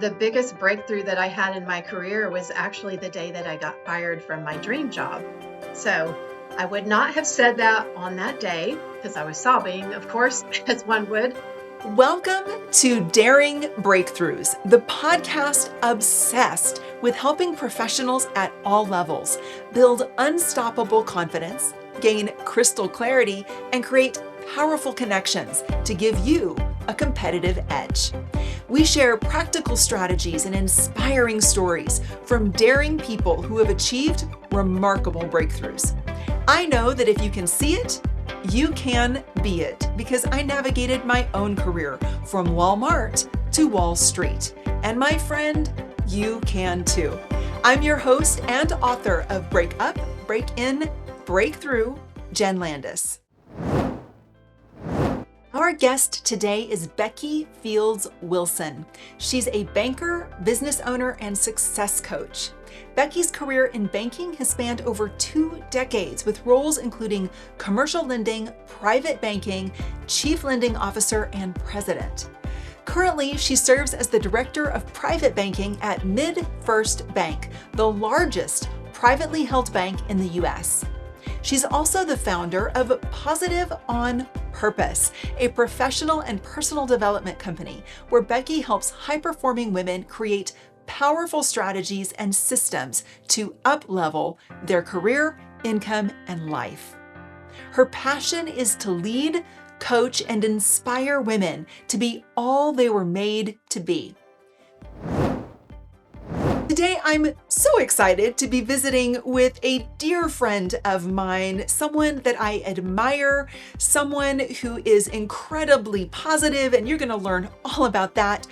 The biggest breakthrough that I had in my career was actually the day that I got fired from my dream job. So I would not have said that on that day because I was sobbing, of course, as one would. Welcome to Daring Breakthroughs, the podcast obsessed with helping professionals at all levels build unstoppable confidence, gain crystal clarity, and create powerful connections to give you a competitive edge. We share practical strategies and inspiring stories from daring people who have achieved remarkable breakthroughs. I know that if you can see it, you can be it, because I navigated my own career from Walmart to Wall Street. And my friend, you can too. I'm your host and author of Break Up, Break In, Breakthrough, Jenn Landis. Our guest today is Becky Fields Wilson. She's a banker, business owner, and success coach. Becky's career in banking has spanned over 2 decades with roles including commercial lending, private banking, chief lending officer, and president. Currently, she serves as the director of private banking at MidFirst Bank, the largest privately held bank in the U.S. She's also the founder of Positive on Purpose, a professional and personal development company where Becky helps high-performing women create powerful strategies and systems to up-level their career, income, and life. Her passion is to lead, coach, and inspire women to be all they were made to be. Today, I'm so excited to be visiting with a dear friend of mine, someone that I admire, someone who is incredibly positive, and you're going to learn all about that.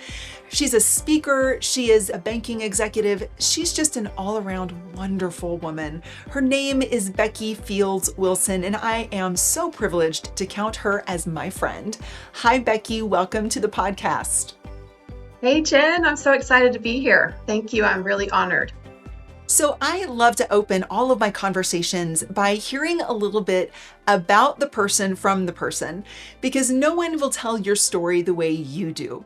She's a speaker, she is a banking executive, she's just an all-around wonderful woman. Her name is Becky Fields Wilson, and I am so privileged to count her as my friend. Hi, Becky, welcome to the podcast. Hey, Jen, I'm so excited to be here. Thank you. I'm really honored. So I love to open all of my conversations by hearing a little bit about the person from the person, because no one will tell your story the way you do.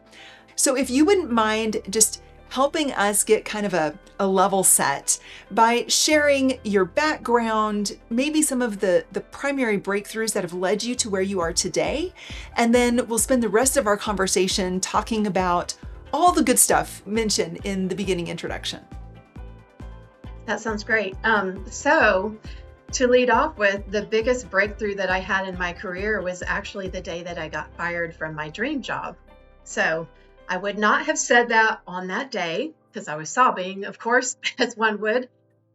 So if you wouldn't mind just helping us get kind of a level set by sharing your background, maybe some of the primary breakthroughs that have led you to where you are today, and then we'll spend the rest of our conversation talking about all the good stuff mentioned in the beginning introduction. That sounds great. So to lead off with, the biggest breakthrough that I had in my career was actually the day that I got fired from my dream job. So I would not have said that on that day because I was sobbing, of course, as one would.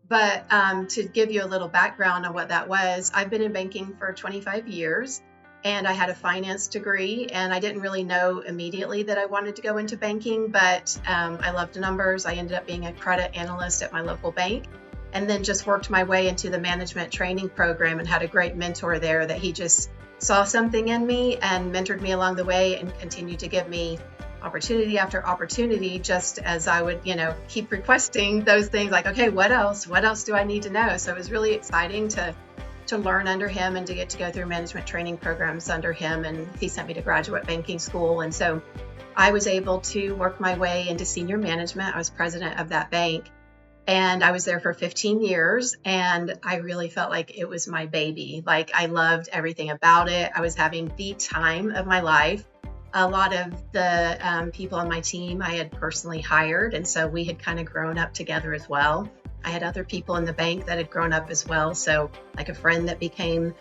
But to give you a little background on what that was, I've been in banking for 25 years. And I had a finance degree, and I didn't really know immediately that I wanted to go into banking, but I loved numbers. I ended up being a credit analyst at my local bank, and then just worked my way into the management training program and had a great mentor there that he just saw something in me and mentored me along the way and continued to give me opportunity after opportunity, just as I would, keep requesting those things like, okay, what else? What else do I need to know? So it was really exciting to learn under him and to get to go through management training programs under him. And he sent me to graduate banking school. And so I was able to work my way into senior management. I was president of that bank, and I was there for 15 years. And I really felt like it was my baby. Like, I loved everything about it. I was having the time of my life. A lot of the people on my team I had personally hired. And so we had kind of grown up together as well. I had other people in the bank that had grown up as well. So like a friend that became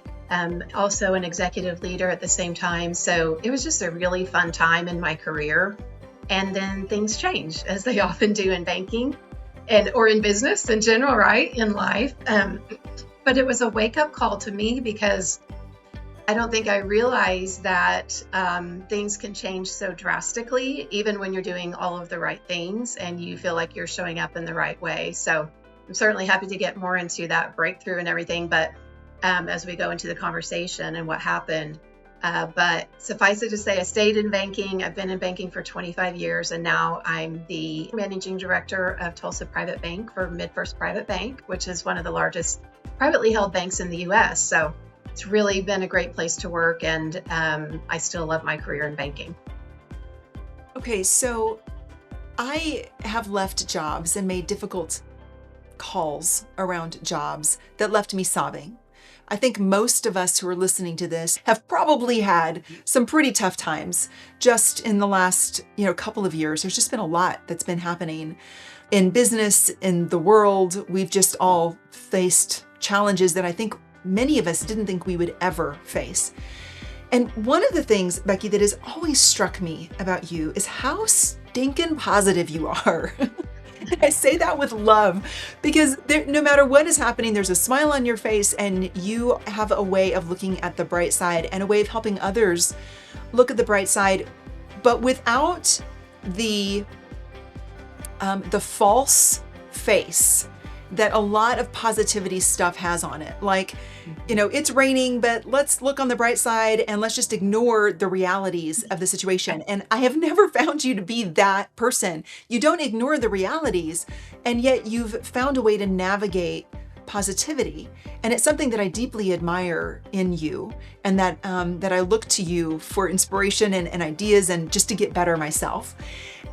also an executive leader at the same time. So it was just a really fun time in my career. And then things changed, as they often do in banking or in business in general, right? In life. But it was a wake-up call to me, because I don't think I realized that things can change so drastically, even when you're doing all of the right things and you feel like you're showing up in the right way. So I'm certainly happy to get more into that breakthrough and everything, but as we go into the conversation and what happened. But suffice it to say, I stayed in banking. I've been in banking for 25 years, and now I'm the managing director of Tulsa Private Bank for MidFirst Private Bank, which is one of the largest privately held banks in the U.S. So it's really been a great place to work, and I still love my career in banking. Okay, so I have left jobs and made difficult calls around jobs that left me sobbing. I think most of us who are listening to this have probably had some pretty tough times just in the last, couple of years. There's just been a lot that's been happening in business, in the world. We've just all faced challenges that I think many of us didn't think we would ever face. And one of the things, Becky, that has always struck me about you is how stinking positive you are. And I say that with love because no matter what is happening, there's a smile on your face and you have a way of looking at the bright side and a way of helping others look at the bright side, but without the false face that a lot of positivity stuff has on it. Like, it's raining, but let's look on the bright side and let's just ignore the realities of the situation. And I have never found you to be that person. You don't ignore the realities, and yet you've found a way to navigate positivity. And it's something that I deeply admire in you, and that I look to you for inspiration and ideas and just to get better myself.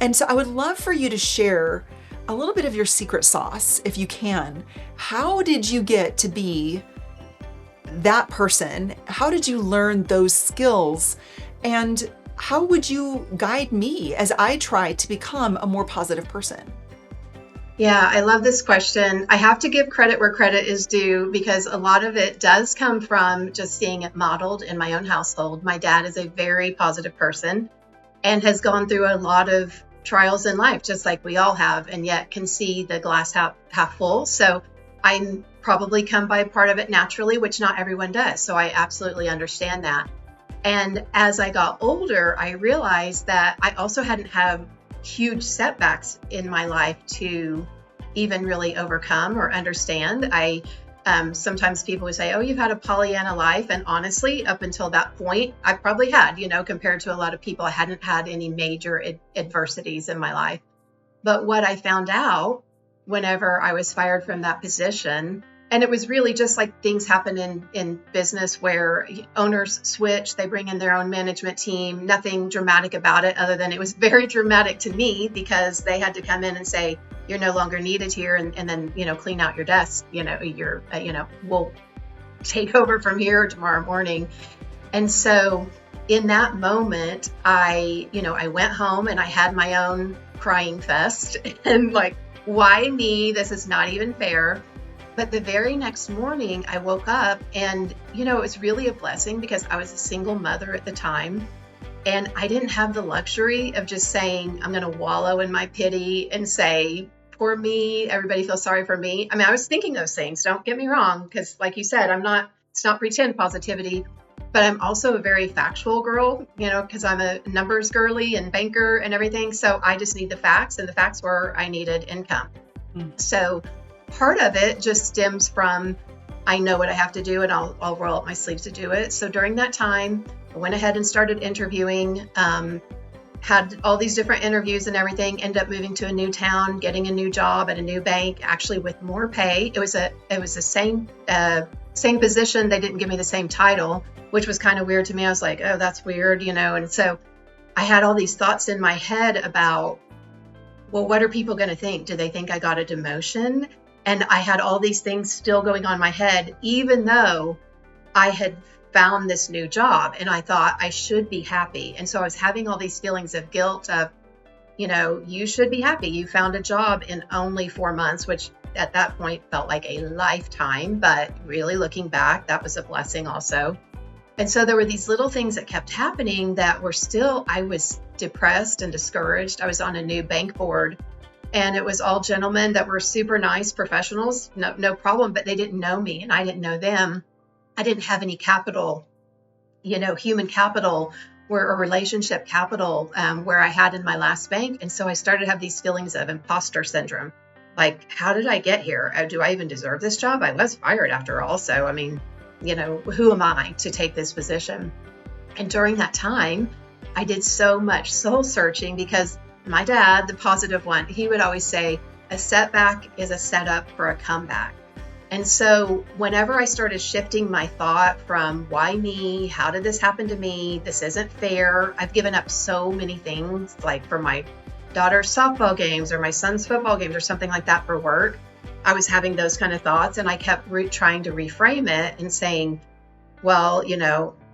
And so I would love for you to share a little bit of your secret sauce, if you can. How did you get to be that person? How did you learn those skills? And how would you guide me as I try to become a more positive person? Yeah, I love this question. I have to give credit where credit is due because a lot of it does come from just seeing it modeled in my own household. My dad is a very positive person and has gone through a lot of trials in life, just like we all have, and yet can see the glass half full. So I'm probably come by part of it naturally, which not everyone does. So I absolutely understand that. And as I got older, I realized that I also hadn't had huge setbacks in my life to even really overcome or understand. Sometimes people would say, oh, you've had a Pollyanna life. And honestly, up until that point, I probably had, compared to a lot of people, I hadn't had any major adversities in my life. But what I found out whenever I was fired from that position, and it was really just like things happen in business where owners switch, they bring in their own management team, nothing dramatic about it other than it was very dramatic to me because they had to come in and say, you're no longer needed here, and then, clean out your desk, we'll take over from here tomorrow morning. And so in that moment, I went home and I had my own crying fest and like, why me? This is not even fair. But the very next morning I woke up and, it was really a blessing because I was a single mother at the time. And I didn't have the luxury of just saying, I'm going to wallow in my pity and say, poor me, everybody feels sorry for me. I mean, I was thinking those things, don't get me wrong, because like you said, it's not pretend positivity, but I'm also a very factual girl, because I'm a numbers girly and banker and everything. So I just need the facts, and the facts were I needed income. So part of it just stems from, I know what I have to do and I'll roll up my sleeves to do it. So during that time, I went ahead and started interviewing, had all these different interviews and everything, ended up moving to a new town, getting a new job at a new bank, actually with more pay. It was the same position. They didn't give me the same title, which was kind of weird to me. I was like, oh, that's weird, and so I had all these thoughts in my head about, well, what are people going to think? Do they think I got a demotion? And I had all these things still going on in my head, even though I had found this new job and I thought I should be happy. And so I was having all these feelings of guilt of, you should be happy. You found a job in only 4 months, which at that point felt like a lifetime. But really looking back, that was a blessing also. And so there were these little things that kept happening that were still, I was depressed and discouraged. I was on a new bank board. And it was all gentlemen that were super nice professionals, no problem, but they didn't know me and I didn't know them. I didn't have any capital, human capital or relationship capital where I had in my last bank. And so I started to have these feelings of imposter syndrome. Like, how did I get here? Do I even deserve this job? I was fired after all. So, I mean, who am I to take this position? And during that time, I did so much soul searching because my dad, the positive one, he would always say, a setback is a setup for a comeback. And so whenever I started shifting my thought from why me, how did this happen to me? This isn't fair. I've given up so many things, like for my daughter's softball games or my son's football games or something like that for work, I was having those kind of thoughts, and I kept trying to reframe it and saying, well,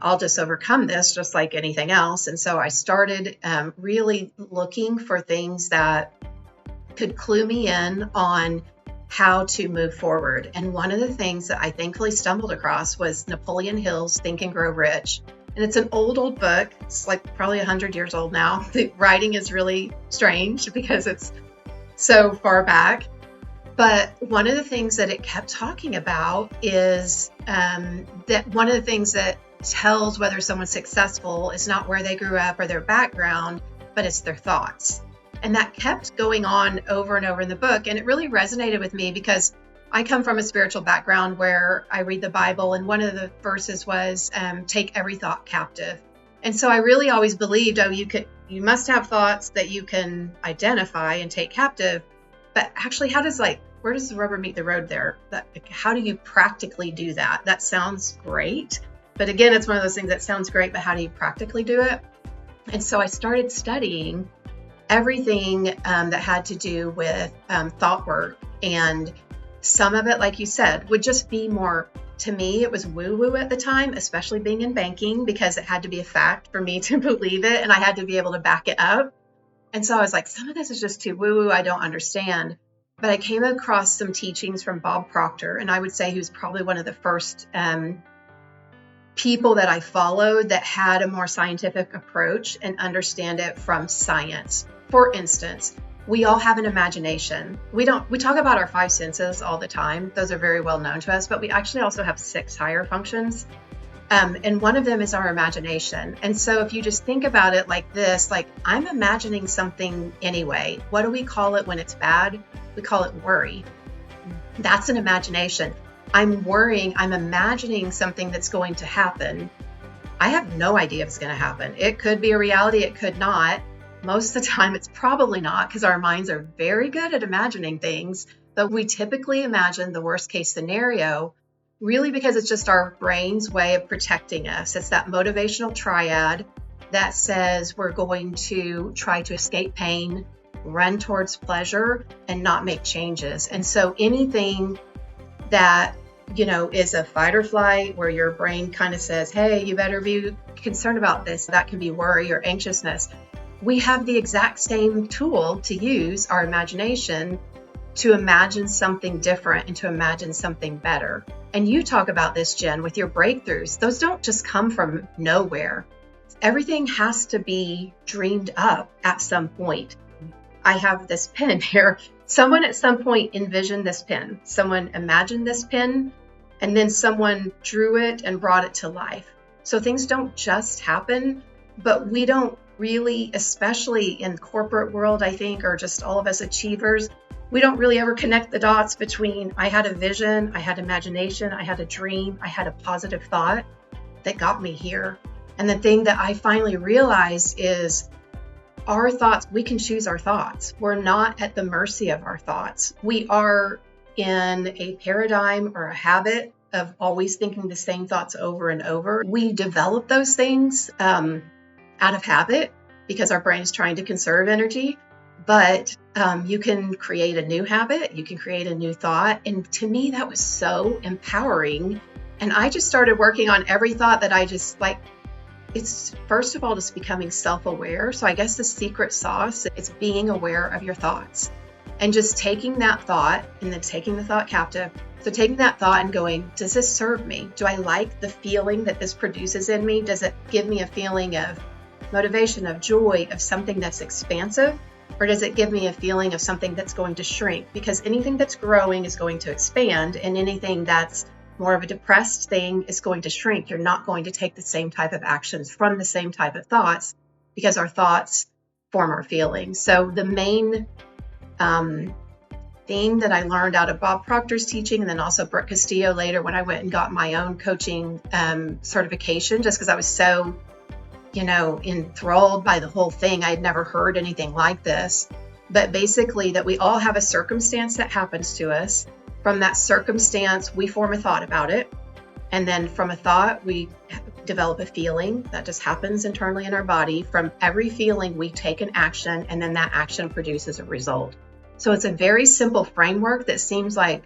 I'll just overcome this just like anything else. And so I started really looking for things that could clue me in on how to move forward. And one of the things that I thankfully stumbled across was Napoleon Hill's Think and Grow Rich. And it's an old book. It's like probably 100 years old now. The writing is really strange because it's so far back. But one of the things that it kept talking about is that one of the things that tells whether someone's successful is not where they grew up or their background, but it's their thoughts. And that kept going on over and over in the book. And it really resonated with me because I come from a spiritual background where I read the Bible, and one of the verses was take every thought captive. And so I really always believed, you must have thoughts that you can identify and take captive. But actually, where does the rubber meet the road there? How do you practically do that? That sounds great. But again, it's one of those things that sounds great, but how do you practically do it? And so I started studying everything that had to do with thought work. And some of it, like you said, would just be more, to me, it was woo-woo at the time, especially being in banking, because it had to be a fact for me to believe it, and I had to be able to back it up. And so I was like, some of this is just too woo-woo, I don't understand. But I came across some teachings from Bob Proctor, and I would say he was probably one of the first people that I followed that had a more scientific approach and understand it from science. For instance, we all have an imagination. We talk about our 5 senses all the time. Those are very well known to us, but we actually also have 6 higher functions. And one of them is our imagination. And so if you just think about it like this, like I'm imagining something anyway. What do we call it when it's bad? We call it worry. That's an imagination. I'm worrying, I'm imagining something that's going to happen. I have no idea if it's going to happen. It could be a reality, it could not. Most of the time, it's probably not, because our minds are very good at imagining things, but we typically imagine the worst case scenario, really because it's just our brain's way of protecting us. It's that motivational triad that says we're going to try to escape pain, run towards pleasure, and not make changes. And so anything that, is a fight or flight, where your brain kind of says, hey, you better be concerned about this, that can be worry or anxiousness. We have the exact same tool to use, our imagination, to imagine something different and to imagine something better. And you talk about this, Jen, with your breakthroughs. Those don't just come from nowhere. Everything has to be dreamed up at some point. I have this pen here. Someone at some point envisioned this pen. Someone imagined this pen, and then someone drew it and brought it to life. So things don't just happen, but we don't really, especially in corporate world, I think, or just all of us achievers, we don't really ever connect the dots between I had a vision, I had imagination, I had a dream, I had a positive thought that got me here. And the thing that I finally realized is our thoughts, we can choose our thoughts. We're not at the mercy of our thoughts. We are in a paradigm or a habit of always thinking the same thoughts over and over. We develop those things out of habit because our brain is trying to conserve energy. But you can create a new habit, you can create a new thought. And to me, that was so empowering. And I just started working on every thought that I just like. It's first of all just becoming self-aware. So I guess the secret sauce is being aware of your thoughts and just taking that thought and then taking the thought captive. So taking that thought and going, does this serve me? Do I like the feeling that this produces in me? Does it give me a feeling of motivation, of joy, of something that's expansive? Or does it give me a feeling of something that's going to shrink? Because anything that's growing is going to expand, and anything that's more of a depressed thing is going to shrink. You're not going to take the same type of actions from the same type of thoughts, because our thoughts form our feelings. So the main thing that I learned out of Bob Proctor's teaching, and then also Brooke Castillo later when I went and got my own coaching certification, just because I was so enthralled by the whole thing. I had never heard anything like this. But basically that we all have a circumstance that happens to us. From that circumstance, we form a thought about it. And then from a thought, we develop a feeling that just happens internally in our body. From every feeling, we take an action, and then that action produces a result. So it's a very simple framework that seems like,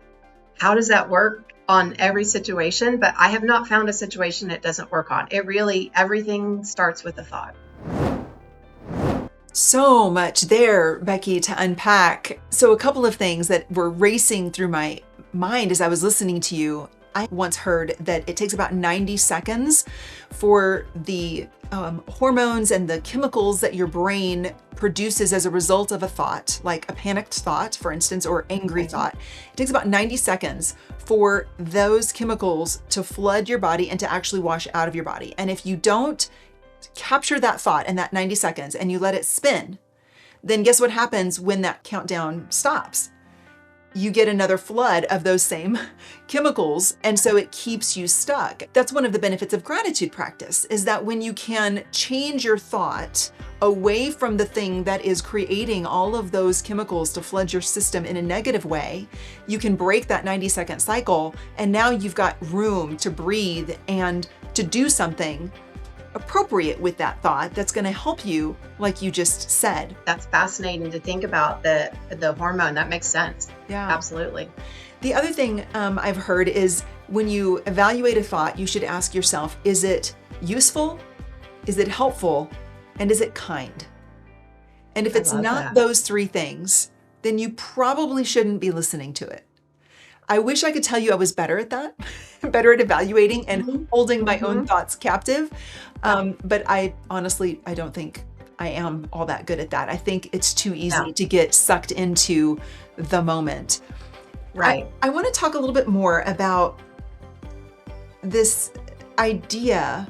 how does that work on every situation? But I have not found a situation it doesn't work on. It really, everything starts with a thought. So much there, Becky, to unpack. So a couple of things that were racing through my mind as I was listening to you. I once heard that it takes about 90 seconds for the hormones and the chemicals that your brain produces as a result of a thought, like a panicked thought, for instance, or angry thought. It takes about 90 seconds for those chemicals to flood your body and to actually wash out of your body. And if you don't capture that thought in that 90 seconds and you let it spin, then guess what happens when that countdown stops? You get another flood of those same chemicals, and so it keeps you stuck. That's one of the benefits of gratitude practice, is that when you can change your thought away from the thing that is creating all of those chemicals to flood your system in a negative way, you can break that 90-second cycle, and now you've got room to breathe and to do something appropriate with that thought that's going to help you, like you just said. That's fascinating to think about, the hormone. That makes sense. Yeah, absolutely. The other thing I've heard is when you evaluate a thought, you should ask yourself, is it useful? Is it helpful? And is it kind? And if it's not those three things, then you probably shouldn't be listening to it. I wish I could tell you I was better at that, better at evaluating and holding my own thoughts captive. But I honestly don't think I am all that good at that. I think it's too easy to get sucked into the moment. Right. I want to talk a little bit more about this idea,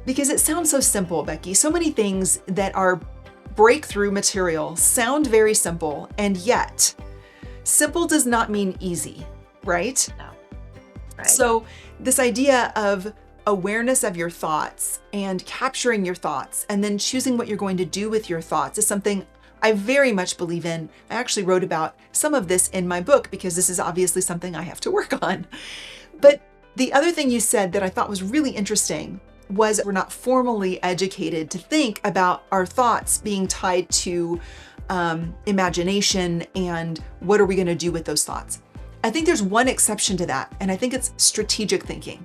because it sounds so simple, Becky. So many things that are breakthrough material sound very simple, and yet simple does not mean easy, right? No. Right. So this idea of awareness of your thoughts and capturing your thoughts and then choosing what you're going to do with your thoughts is something I very much believe in. I actually wrote about some of this in my book because this is obviously something I have to work on. But the other thing you said that I thought was really interesting was we're not formally educated to think about our thoughts being tied to imagination and what are we going to do with those thoughts. I think there's one exception to that, and I think it's strategic thinking.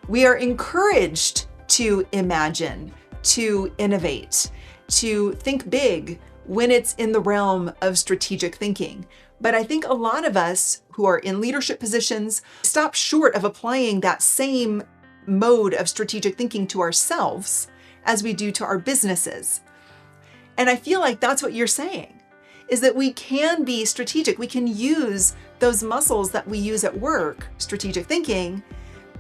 We are encouraged to imagine, to innovate, to think big when it's in the realm of strategic thinking. But I think a lot of us who are in leadership positions stop short of applying that same mode of strategic thinking to ourselves as we do to our businesses. And I feel like that's what you're saying, is that we can be strategic. We can use those muscles that we use at work, strategic thinking,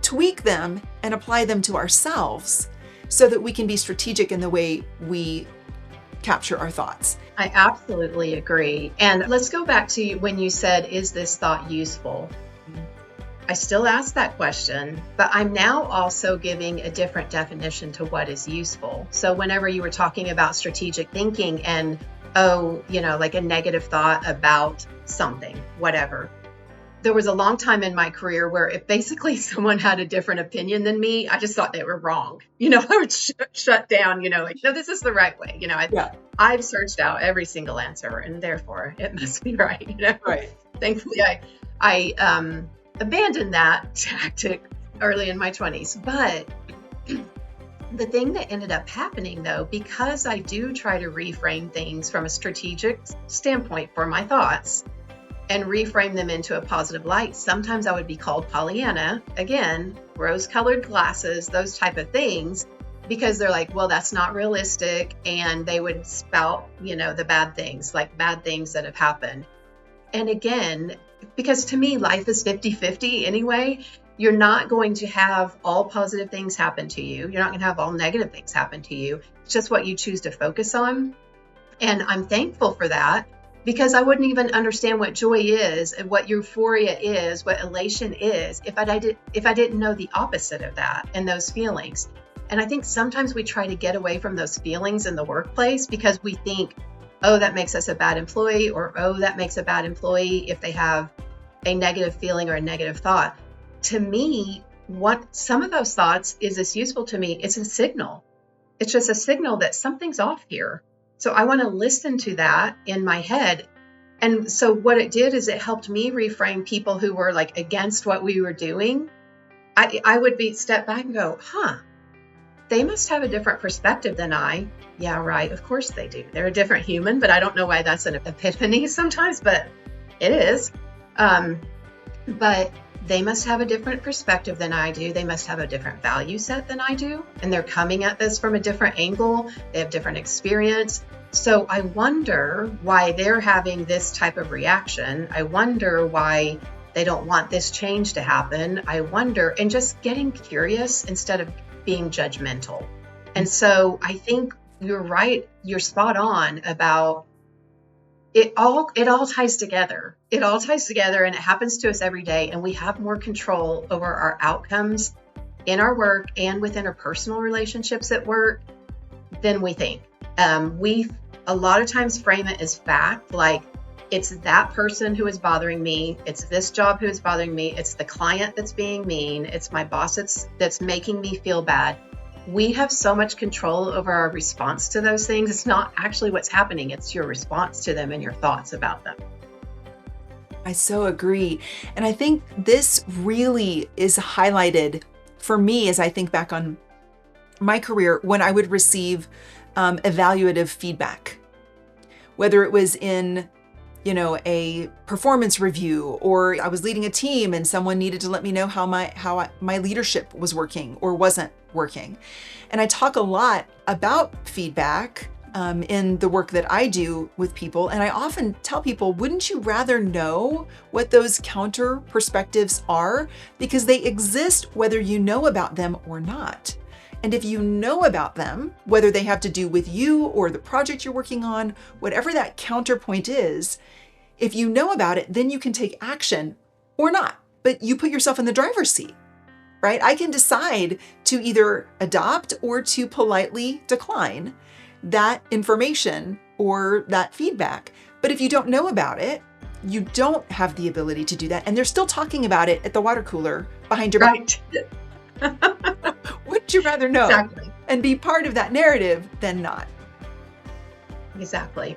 tweak them and apply them to ourselves so that we can be strategic in the way we capture our thoughts. I absolutely agree. And let's go back to when you said, is this thought useful? I still ask that question, but I'm now also giving a different definition to what is useful. So whenever you were talking about strategic thinking and, like a negative thought about something, whatever, there was a long time in my career where if basically someone had a different opinion than me, I just thought they were wrong. I would shut down, like, no, this is the right way. I've searched out every single answer and therefore it must be right. Right. Thankfully, I abandoned that tactic early in my 20s. But the thing that ended up happening, though, because I do try to reframe things from a strategic standpoint for my thoughts and reframe them into a positive light, sometimes I would be called Pollyanna, again, rose-colored glasses, those type of things, because they're like, well, that's not realistic. And they would spout, the bad things, like bad things that have happened. And again, because to me, life is 50-50 anyway. You're not going to have all positive things happen to you. You're not going to have all negative things happen to you. It's just what you choose to focus on. And I'm thankful for that, because I wouldn't even understand what joy is and what euphoria is, what elation is, if I didn't know the opposite of that and those feelings. And I think sometimes we try to get away from those feelings in the workplace because we think, oh, that makes us a bad employee, or, oh, that makes a bad employee if they have a negative feeling or a negative thought. To me, what some of those thoughts, is this useful to me? It's a signal. It's just a signal that something's off here. So I want to listen to that in my head. And so what it did is it helped me reframe people who were like against what we were doing. I would step back and go, they must have a different perspective than I. Yeah, right. Of course they do. They're a different human, but I don't know why that's an epiphany sometimes, but it is. But they must have a different perspective than I do. They must have a different value set than I do. And they're coming at this from a different angle. They have different experience. So I wonder why they're having this type of reaction. I wonder why they don't want this change to happen. I wonder, and just getting curious instead of being judgmental. And so I think you're right. You're spot on about it all ties together. It all ties together, and it happens to us every day. And we have more control over our outcomes in our work and within our personal relationships at work than we think. We a lot of times frame it as fact, like it's that person who is bothering me. It's this job who is bothering me. It's the client that's being mean. It's my boss that's making me feel bad. We have so much control over our response to those things. It's not actually what's happening. It's your response to them and your thoughts about them. I so agree. And I think this really is highlighted for me as I think back on my career when I would receive evaluative feedback, whether it was in, a performance review, or I was leading a team and someone needed to let me know how my leadership was working or wasn't working. And I talk a lot about feedback in the work that I do with people. And I often tell people, wouldn't you rather know what those counter perspectives are? Because they exist whether you know about them or not. And if you know about them, whether they have to do with you or the project you're working on, whatever that counterpoint is, if you know about it, then you can take action or not. But you put yourself in the driver's seat, right? I can decide to either adopt or to politely decline that information or that feedback. But if you don't know about it, you don't have the ability to do that. And they're still talking about it at the water cooler behind your back. Right. Wouldn't you rather know Exactly. and be part of that narrative than not? Exactly.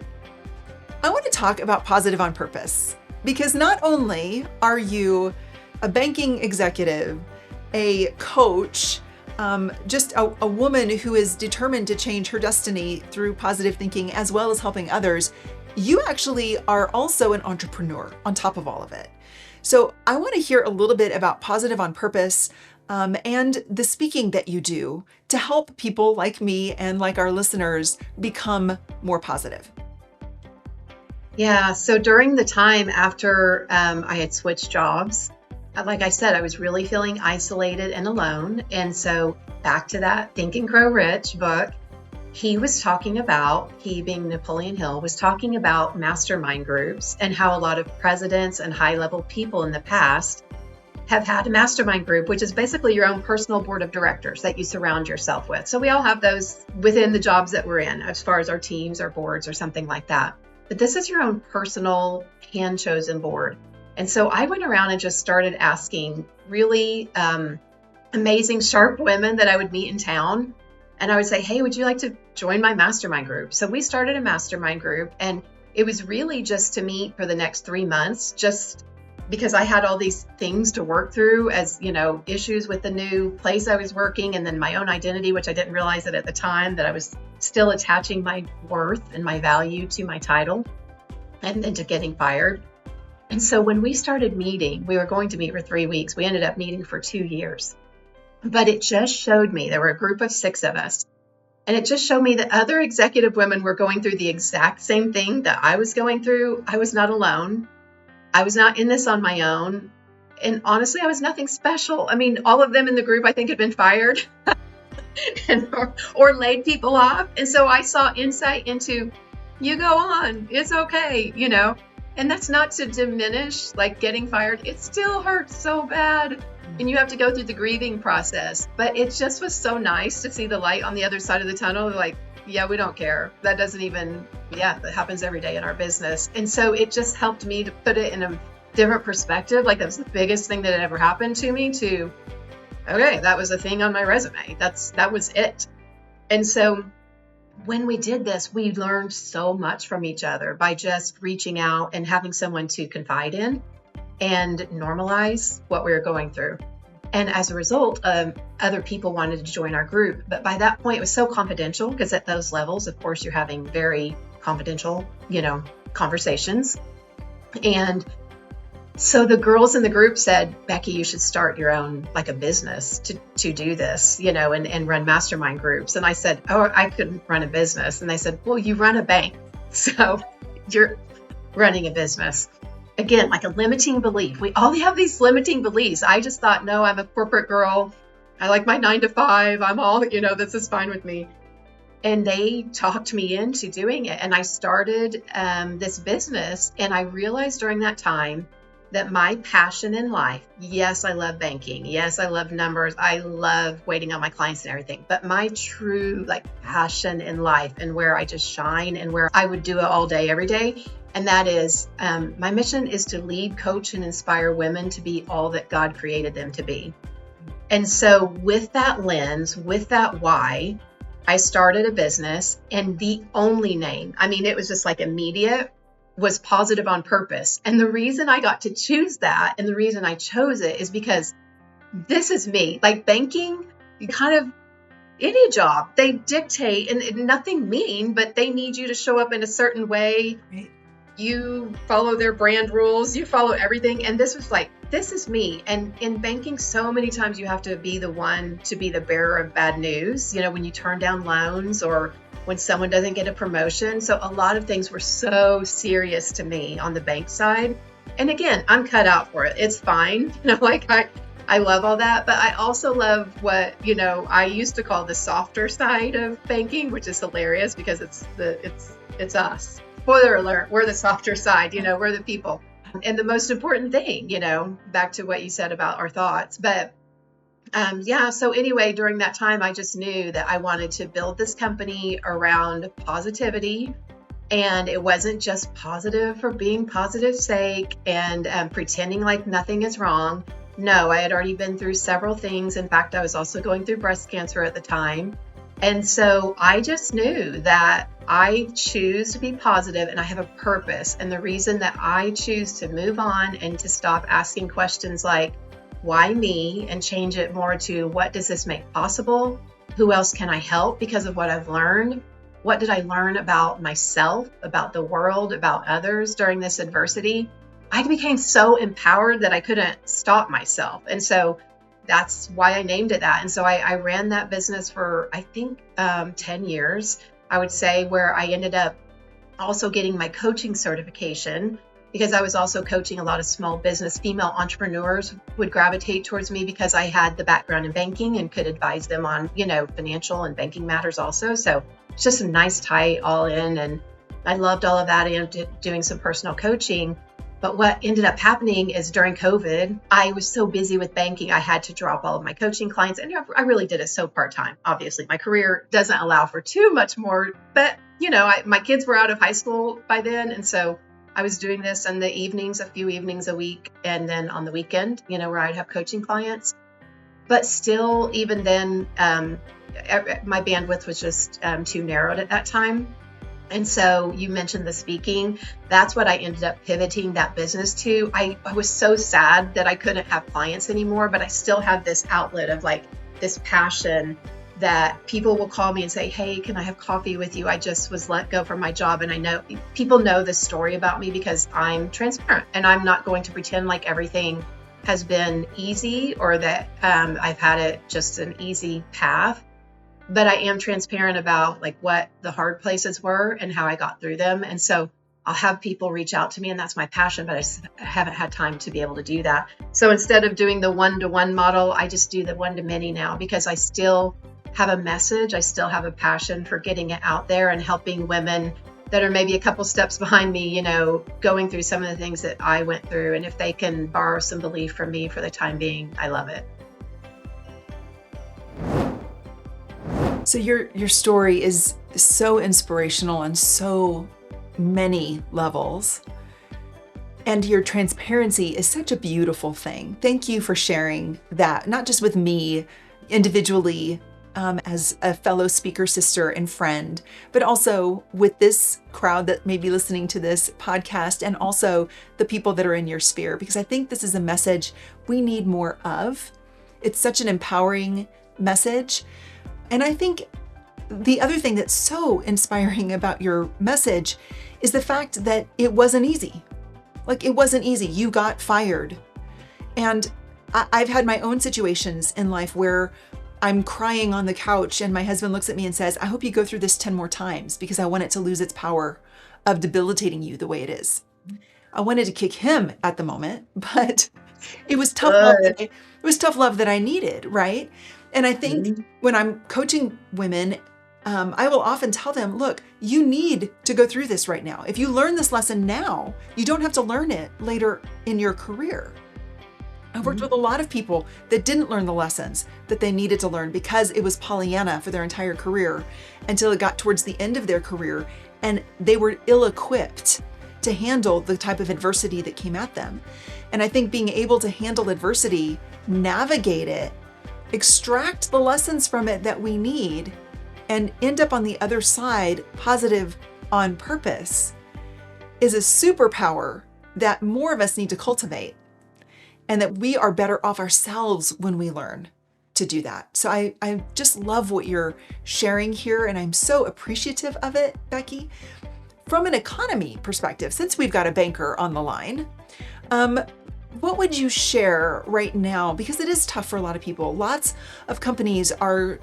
I want to talk about positive on purpose, because not only are you a banking executive, a coach, just a woman who is determined to change her destiny through positive thinking, as well as helping others, you actually are also an entrepreneur on top of all of it. So I want to hear a little bit about positive on purpose and the speaking that you do to help people like me and like our listeners become more positive. Yeah. So during the time after I had switched jobs, like I said, I was really feeling isolated and alone. And so back to that Think and Grow Rich book, he being Napoleon Hill, was talking about mastermind groups and how a lot of presidents and high-level people in the past have had a mastermind group, which is basically your own personal board of directors that you surround yourself with. So we all have those within the jobs that we're in, as far as our teams or boards or something like that. But this is your own personal hand-chosen board. And so I went around and just started asking really amazing, sharp women that I would meet in town. And I would say, hey, would you like to join my mastermind group? So we started a mastermind group, and it was really just to meet for the next 3 months, just because I had all these things to work through, as issues with the new place I was working, and then my own identity, which I didn't realize it at the time, that I was still attaching my worth and my value to my title and then to getting fired. And so when we started meeting, we were going to meet for 3 weeks. We ended up meeting for 2 years. But it just showed me, there were a group of 6 of us, and it just showed me that other executive women were going through the exact same thing that I was going through. I was not alone. I was not in this on my own. And honestly, I was nothing special. I mean, all of them in the group, I think, had been fired or laid people off. And so I saw insight into, you go on, it's okay, And that's not to diminish, like, getting fired. It still hurts so bad. And you have to go through the grieving process. But it just was so nice to see the light on the other side of the tunnel. Like, yeah, we don't care. That happens every day in our business. And so it just helped me to put it in a different perspective. Like, that was the biggest thing that had ever happened to me, to okay, that was a thing on my resume. That was it. And so when we did this, we learned so much from each other by just reaching out and having someone to confide in and normalize what we were going through. And as a result, other people wanted to join our group. But by that point, it was so confidential because at those levels, of course, you're having very confidential, conversations. And so the girls in the group said, Becky, you should start your own, like a business to do this, and run mastermind groups. And I said, oh, I couldn't run a business. And they said, well, you run a bank. So you're running a business. Again, like a limiting belief. We all have these limiting beliefs. I just thought, no, I'm a corporate girl. I like my 9 to 5. I'm all, this is fine with me. And they talked me into doing it. And I started this business. And I realized during that time that my passion in life, yes, I love banking. Yes, I love numbers. I love waiting on my clients and everything. But my true passion in life and where I just shine and where I would do it all day, every day. And that is, my mission is to lead, coach, and inspire women to be all that God created them to be. And so with that lens, with that why, I started a business, and the only name, it was just immediate, was Positive on Purpose. And the reason I got to choose that and the reason I chose it is because this is me. Banking, you kind of, any job, they dictate, and nothing mean, but they need you to show up in a certain way. Right. You follow their brand rules, you follow everything. And this was this is me. And in banking, so many times you have to be the one to be the bearer of bad news, when you turn down loans or when someone doesn't get a promotion. So a lot of things were so serious to me on the bank side. And again, I'm cut out for it. It's fine. I love all that, but I also love what, I used to call the softer side of banking, which is hilarious because it's us. Spoiler alert, we're the softer side, we're the people. And the most important thing, back to what you said about our thoughts. But so anyway, during that time, I just knew that I wanted to build this company around positivity. And it wasn't just positive for being positive's sake and pretending like nothing is wrong. No, I had already been through several things. In fact, I was also going through breast cancer at the time. And so I just knew that I choose to be positive and I have a purpose. And the reason that I choose to move on and to stop asking questions like, why me, and change it more to what does this make possible? Who else can I help because of what I've learned? What did I learn about myself, about the world, about others during this adversity? I became so empowered that I couldn't stop myself. And so that's why I named it that. And so I ran that business for, I think, 10 years, I would say, where I ended up also getting my coaching certification because I was also coaching a lot of small business. Female entrepreneurs would gravitate towards me because I had the background in banking and could advise them on, financial and banking matters also. So it's just a nice tie all in. And I loved all of that and doing some personal coaching. But what ended up happening is during COVID, I was so busy with banking, I had to drop all of my coaching clients. And I really did it so part-time. Obviously, my career doesn't allow for too much more. But, my kids were out of high school by then. And so I was doing this in the evenings, a few evenings a week. And then on the weekend, where I'd have coaching clients. But still, even then, my bandwidth was just too narrowed at that time. And so you mentioned the speaking. That's what I ended up pivoting that business to. I was so sad that I couldn't have clients anymore, but I still have this outlet of this passion that people will call me and say, hey, can I have coffee with you? I just was let go from my job. And I know people know this story about me because I'm transparent and I'm not going to pretend like everything has been easy or that I've had it just an easy path. But I am transparent about what the hard places were and how I got through them. And so I'll have people reach out to me, and that's my passion, but I haven't had time to be able to do that. So instead of doing the one-to-one model, I just do the one-to-many now because I still have a message. I still have a passion for getting it out there and helping women that are maybe a couple steps behind me, going through some of the things that I went through. And if they can borrow some belief from me for the time being, I love it. So your story is so inspirational on so many levels. And your transparency is such a beautiful thing. Thank you for sharing that, not just with me individually, as a fellow speaker sister and friend, but also with this crowd that may be listening to this podcast, and also the people that are in your sphere, because I think this is a message we need more of. It's such an empowering message. And I think the other thing that's so inspiring about your message is the fact that it wasn't easy. Like, it wasn't easy. You got fired. And I've had my own situations in life where I'm crying on the couch and my husband looks at me and says, I hope you go through this 10 more times because I want it to lose its power of debilitating you the way it is. I wanted to kick him at the moment, but it was tough love. It was tough love that I needed, right? And I think when I'm coaching women, I will often tell them, look, you need to go through this right now. If you learn this lesson now, you don't have to learn it later in your career. I've worked with a lot of people that didn't learn the lessons that they needed to learn because it was Pollyanna for their entire career until it got towards the end of their career and they were ill-equipped to handle the type of adversity that came at them. And I think being able to handle adversity, navigate it, extract the lessons from it that we need, and end up on the other side positive on purpose is a superpower that more of us need to cultivate, and that we are better off ourselves when we learn to do that. So I just love what you're sharing here, and I'm so appreciative of it, Becky. From an economy perspective, since we've got a banker on the line, what would you share right now? Because it is tough for a lot of people. Lots of companies are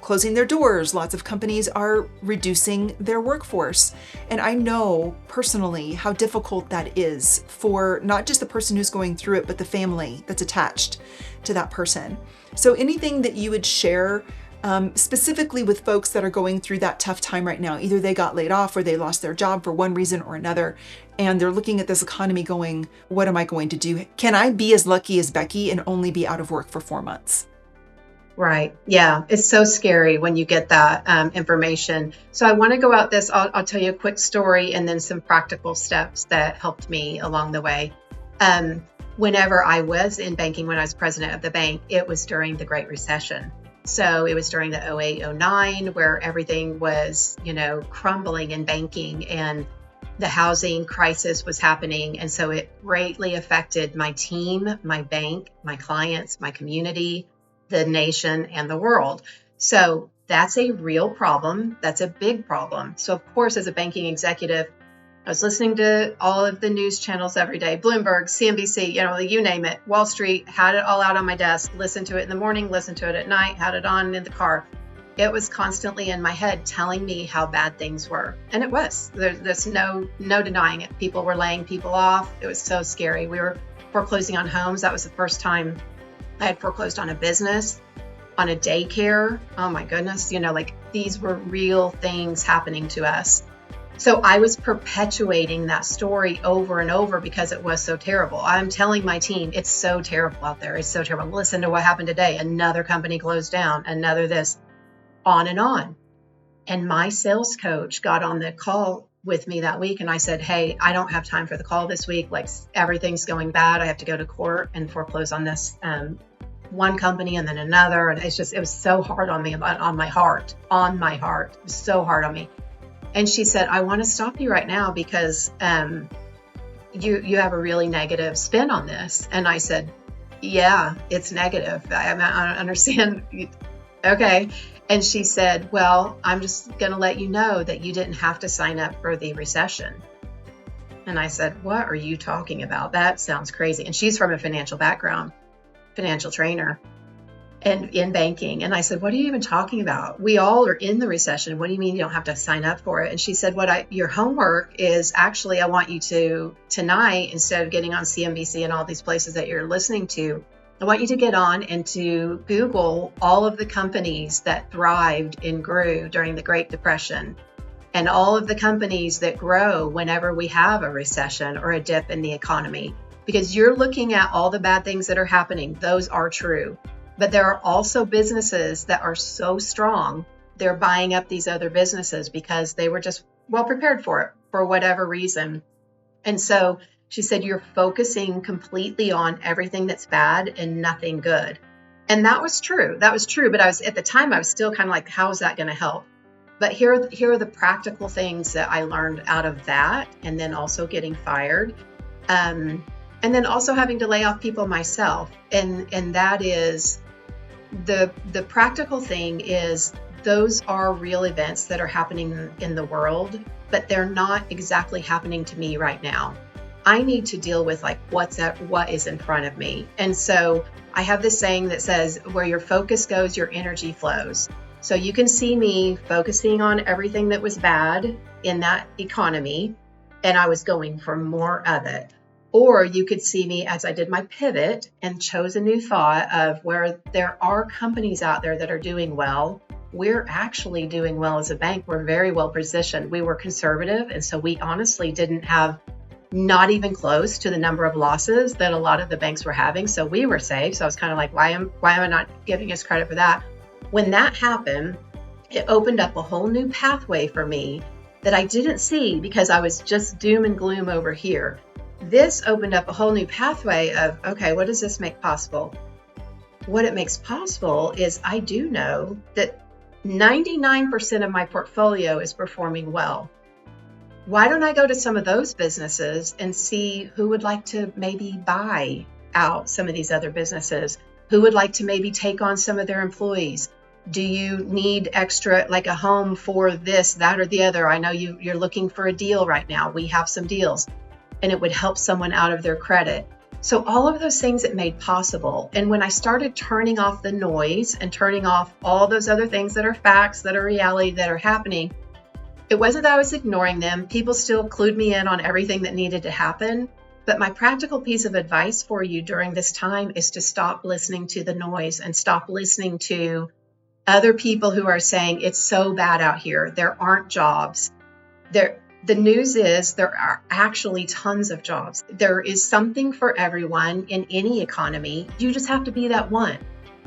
closing their doors. Lots of companies are reducing their workforce. And I know personally how difficult that is for not just the person who's going through it, but the family that's attached to that person. So anything that you would share specifically with folks that are going through that tough time right now, either they got laid off or they lost their job for one reason or another, and they're looking at this economy going, what am I going to do? Can I be as lucky as Becky and only be out of work for 4 months? Right. Yeah. It's so scary when you get that information. So I want to go out this, I'll tell you a quick story and then some practical steps that helped me along the way. Whenever I was in banking, when I was president of the bank, it was during the Great Recession. So it was during the 08-09 where everything was, crumbling in banking and the housing crisis was happening. And so it greatly affected my team, my bank, my clients, my community, the nation, and the world. So that's a real problem. That's a big problem. So of course, as a banking executive, I was listening to all of the news channels every day, Bloomberg, CNBC, you name it. Wall Street, had it all out on my desk, listened to it in the morning, listened to it at night, had it on in the car. It was constantly in my head telling me how bad things were. And it was. There's no denying it. People were laying people off. It was so scary. We were foreclosing on homes. That was the first time I had foreclosed on a business, on a daycare. Oh my goodness. These were real things happening to us. So I was perpetuating that story over and over because it was so terrible. I'm telling my team, it's so terrible out there. It's so terrible. Listen to what happened today. Another company closed down, another this, on and on. And my sales coach got on the call with me that week. And I said, hey, I don't have time for the call this week. Everything's going bad. I have to go to court and foreclose on this one company and then another. And it was so hard on me, on my heart. It was so hard on me. And she said, I want to stop you right now because you have a really negative spin on this. And I said, yeah, it's negative. I understand. Okay. And she said, well, I'm just going to let you know that you didn't have to sign up for the recession. And I said, what are you talking about? That sounds crazy. And she's from a financial background, financial trainer, and in banking. And I said, what are you even talking about? We all are in the recession. What do you mean you don't have to sign up for it? And she said, your homework is actually, I want you to, tonight, instead of getting on CNBC and all these places that you're listening to, I want you to get on and to Google all of the companies that thrived and grew during the Great Depression and all of the companies that grow whenever we have a recession or a dip in the economy. Because you're looking at all the bad things that are happening. Those are true. But there are also businesses that are so strong, they're buying up these other businesses because they were just well prepared for it for whatever reason. And so she said, you're focusing completely on everything that's bad and nothing good. And that was true. That was true. But at the time, I was still kind of like, how is that going to help? But here are the practical things that I learned out of that. And then also getting fired. And then also having to lay off people myself. And that is the practical thing is those are real events that are happening in the world, but they're not exactly happening to me right now. I need to deal with like what is in front of me. And so I have this saying that says, where your focus goes, your energy flows. So you can see me focusing on everything that was bad in that economy, and I was going for more of it. Or you could see me as I did my pivot and chose a new thought of where there are companies out there that are doing well. We're actually doing well as a bank. We're very well positioned. We were conservative, and so we honestly didn't have not even close to the number of losses that a lot of the banks were having. So we were safe. So I was kind of like, why am I not giving us credit for that? When that happened, it opened up a whole new pathway for me that I didn't see because I was just doom and gloom over here. This opened up a whole new pathway of, okay, what does this make possible? What it makes possible is I do know that 99% of my portfolio is performing well. Why don't I go to some of those businesses and see who would like to maybe buy out some of these other businesses? Who would like to maybe take on some of their employees? Do you need extra, like a home for this, that, or the other? I know you're looking for a deal right now. We have some deals, and it would help someone out of their credit. So all of those things it made possible. And when I started turning off the noise and turning off all those other things that are facts, that are reality, that are happening, it wasn't that I was ignoring them. People still clued me in on everything that needed to happen. But my practical piece of advice for you during this time is to stop listening to the noise and stop listening to other people who are saying it's so bad out here. There aren't jobs. The news is there are actually tons of jobs. There is something for everyone in any economy. You just have to be that one.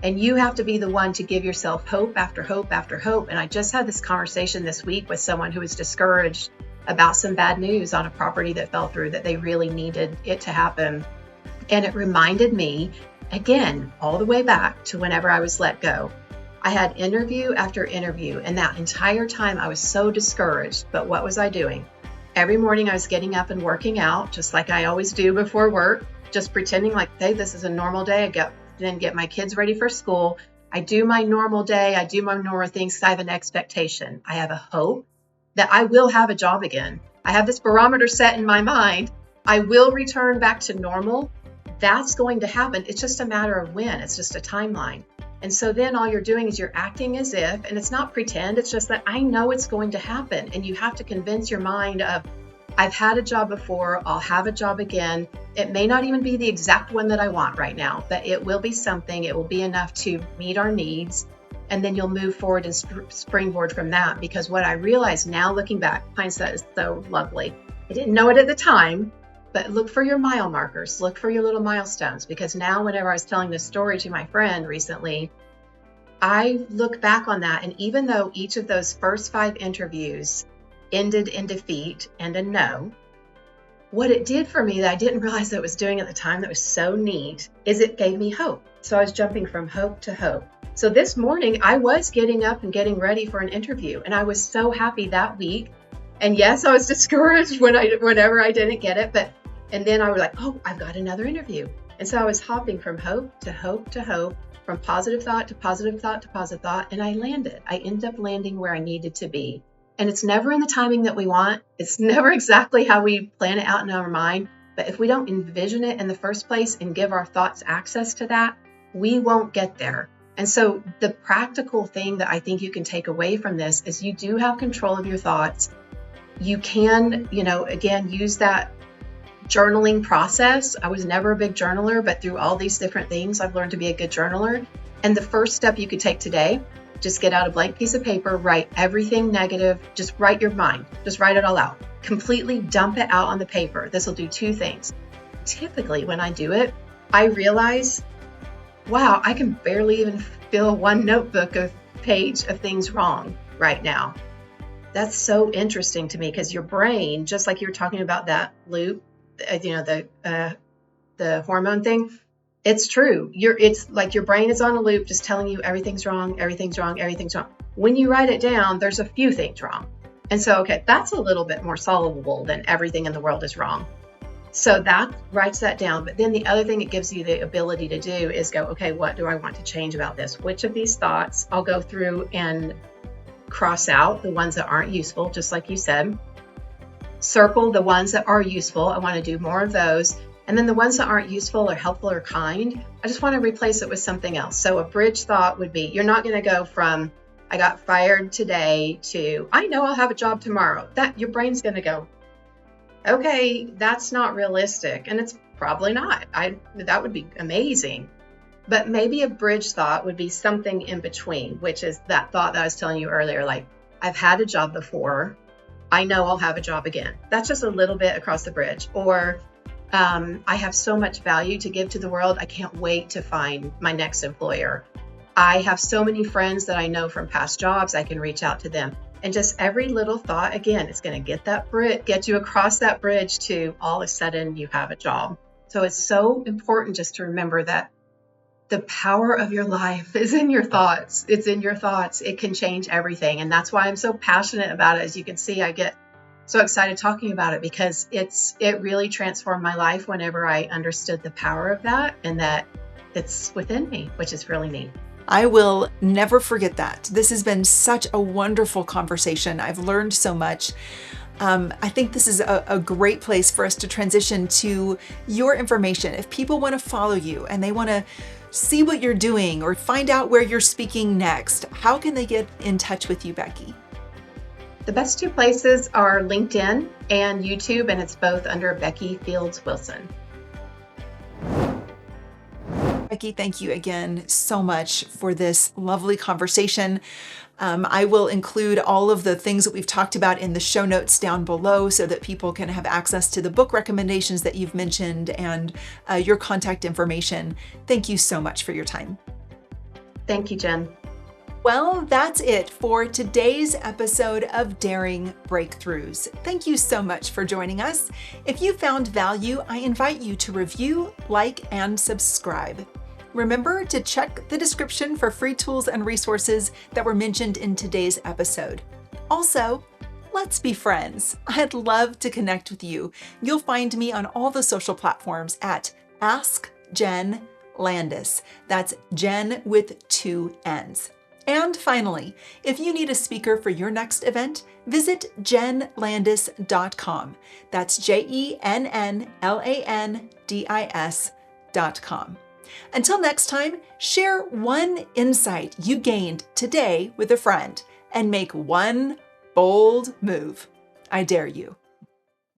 And you have to be the one to give yourself hope after hope after hope. And I just had this conversation this week with someone who was discouraged about some bad news on a property that fell through, that they really needed it to happen. And it reminded me, again, all the way back to whenever I was let go. I had interview after interview, and that entire time I was so discouraged. But what was I doing? Every morning I was getting up and working out, just like I always do before work, just pretending like, hey, this is a normal day. I get my kids ready for school. I do my normal day. I do my normal things because I have an expectation. I have a hope that I will have a job again. I have this barometer set in my mind. I will return back to normal. That's going to happen. It's just a matter of when. It's just a timeline. And so then all you're doing is you're acting as if, and it's not pretend, it's just that I know it's going to happen. And you have to convince your mind of, I've had a job before, I'll have a job again. It may not even be the exact one that I want right now, but it will be something. It will be enough to meet our needs. And then you'll move forward and springboard from that. Because what I realize now, looking back, hindsight is so lovely. I didn't know it at the time, but look for your mile markers. Look for your little milestones. Because now whenever I was telling this story to my friend recently, I look back on that. And even though each of those first 5 interviews ended in defeat and a no, what it did for me that I didn't realize that it was doing at the time that was so neat is it gave me hope. So I was jumping from hope to hope. So this morning I was getting up and getting ready for an interview, and I was so happy that week. And yes, I was discouraged whenever I didn't get it, and then I was like, oh, I've got another interview. And so I was hopping from hope to hope to hope, from positive thought to positive thought to positive thought, and I landed. I ended up landing where I needed to be. And it's never in the timing that we want. It's never exactly how we plan it out in our mind. But if we don't envision it in the first place and give our thoughts access to that, we won't get there. And so the practical thing that I think you can take away from this is you do have control of your thoughts. You can, again, use that journaling process. I was never a big journaler, but through all these different things, I've learned to be a good journaler. And the first step you could take today, just get out a blank piece of paper, write everything negative, just write your mind, just write it all out. Completely dump it out on the paper. This will do 2 things. Typically, when I do it, I realize, wow, I can barely even fill one notebook of page of things wrong right now. That's so interesting to me because your brain, just like you were talking about that loop, the hormone thing. It's true. It's like your brain is on a loop, just telling you everything's wrong, everything's wrong, everything's wrong. When you write it down, there's a few things wrong. And so, okay, that's a little bit more solvable than everything in the world is wrong. So that writes that down. But then the other thing it gives you the ability to do is go, okay, what do I want to change about this? Which of these thoughts I'll go through and cross out the ones that aren't useful, just like you said. Circle the ones that are useful. I want to do more of those. And then the ones that aren't useful or helpful or kind, I just want to replace it with something else. So a bridge thought would be, you're not going to go from, I got fired today to, I know I'll have a job tomorrow. That your brain's going to go, okay, that's not realistic. And it's probably not. That would be amazing. But maybe a bridge thought would be something in between, which is that thought that I was telling you earlier, like, I've had a job before. I know I'll have a job again. That's just a little bit across the bridge. Or I have so much value to give to the world. I can't wait to find my next employer. I have so many friends that I know from past jobs. I can reach out to them. And just every little thought, again, it's going to get you across that bridge to all of a sudden you have a job. So it's so important just to remember that the power of your life is in your thoughts. It's in your thoughts. It can change everything. And that's why I'm so passionate about it. As you can see, I get so excited talking about it because it really transformed my life whenever I understood the power of that and that it's within me, which is really neat. I will never forget that. This has been such a wonderful conversation. I've learned so much. I think this is a great place for us to transition to your information. If people want to follow you and they want to see what you're doing or find out where you're speaking next, how can they get in touch with you, Becky? The best two places are LinkedIn and YouTube, and it's both under Becky Fields Wilson. Becky, thank you again so much for this lovely conversation. I will include all of the things that we've talked about in the show notes down below so that people can have access to the book recommendations that you've mentioned and your contact information. Thank you so much for your time. Thank you, Jen. Well, that's it for today's episode of Daring Breakthroughs. Thank you so much for joining us. If you found value, I invite you to review, like, and subscribe. Remember to check the description for free tools and resources that were mentioned in today's episode. Also, let's be friends. I'd love to connect with you. You'll find me on all the social platforms at Ask Jenn Landis. That's Jen with 2 N's. And finally, if you need a speaker for your next event, visit jennlandis.com. That's JENNLANDIS.com. Until next time, share one insight you gained today with a friend and make one bold move. I dare you.